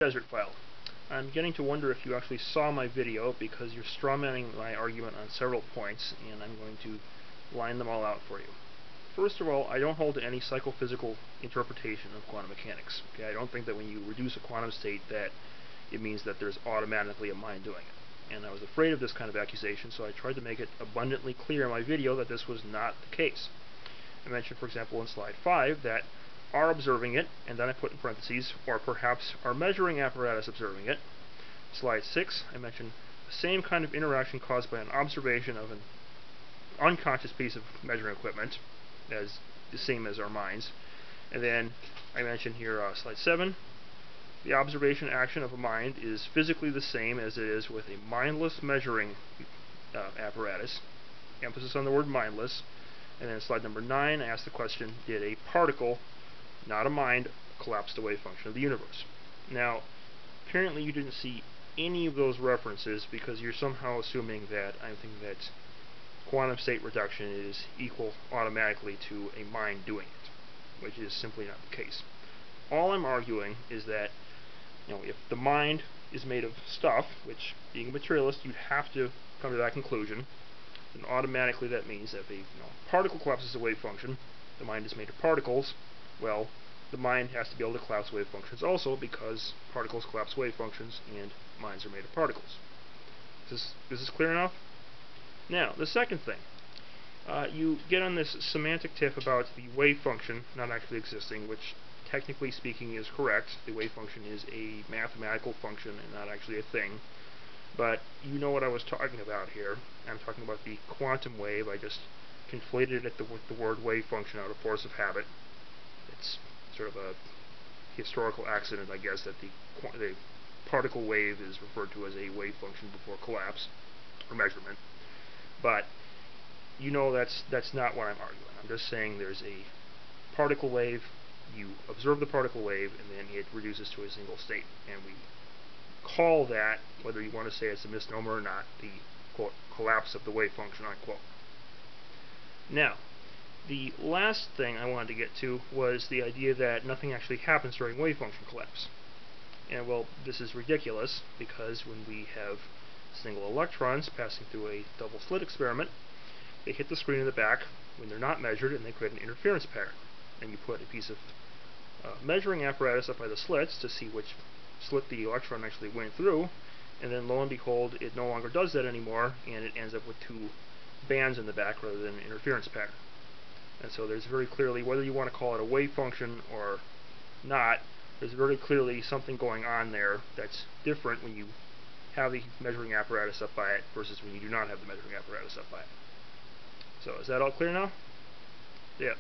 Desertphile. I'm beginning to wonder if you actually saw my video because you're strawmanning my argument on several points, and I'm going to line them all out for you. First of all, I don't hold to any psychophysical interpretation of quantum mechanics. Okay, I don't think that when you reduce a quantum state that it means that there's automatically a mind doing it. And I was afraid of this kind of accusation, so I tried to make it abundantly clear in my video that this was not the case. I mentioned, for example, in slide 5 that are observing it, and then I put in parentheses, or perhaps our measuring apparatus observing it. Slide 6, I mentioned the same kind of interaction caused by an observation of an unconscious piece of measuring equipment, as the same as our minds. And then I mentioned here, slide 7, the observation action of a mind is physically the same as it is with a mindless measuring apparatus. Emphasis on the word mindless. And then slide number 9, I asked the question, did a particle, not a mind, collapse the wave function of the universe? Now, apparently you didn't see any of those references because you're somehow assuming that I'm thinking that quantum state reduction is equal automatically to a mind doing it, which is simply not the case. All I'm arguing is that, if the mind is made of stuff, which, being a materialist, you'd have to come to that conclusion, then automatically that means that if a particle collapses a wave function, the mind is made of particles. Well, the mind has to be able to collapse wave functions also, because particles collapse wave functions and minds are made of particles. Is this clear enough? Now, the second thing, you get on this semantic tiff about the wave function not actually existing, which technically speaking is correct. The wave function is a mathematical function and not actually a thing. But you know what I was talking about here. I'm talking about the quantum wave. I just conflated it with the word wave function out of force of habit. It's sort of a historical accident, I guess, that the particle wave is referred to as a wave function before collapse or measurement. But you know that's not what I'm arguing. I'm just saying there's a particle wave, you observe the particle wave, and then it reduces to a single state. And we call that, whether you want to say it's a misnomer or not, the, quote, collapse of the wave function, unquote. Now, the last thing I wanted to get to was the idea that nothing actually happens during wave function collapse. And, well, this is ridiculous, because when we have single electrons passing through a double slit experiment, they hit the screen in the back when they're not measured, and they create an interference pattern. And you put a piece of measuring apparatus up by the slits to see which slit the electron actually went through, and then lo and behold, it no longer does that anymore, and it ends up with two bands in the back rather than an interference pattern. And so there's very clearly, whether you want to call it a wave function or not, there's very clearly something going on there that's different when you have the measuring apparatus up by it versus when you do not have the measuring apparatus up by it. So is that all clear now? Yeah.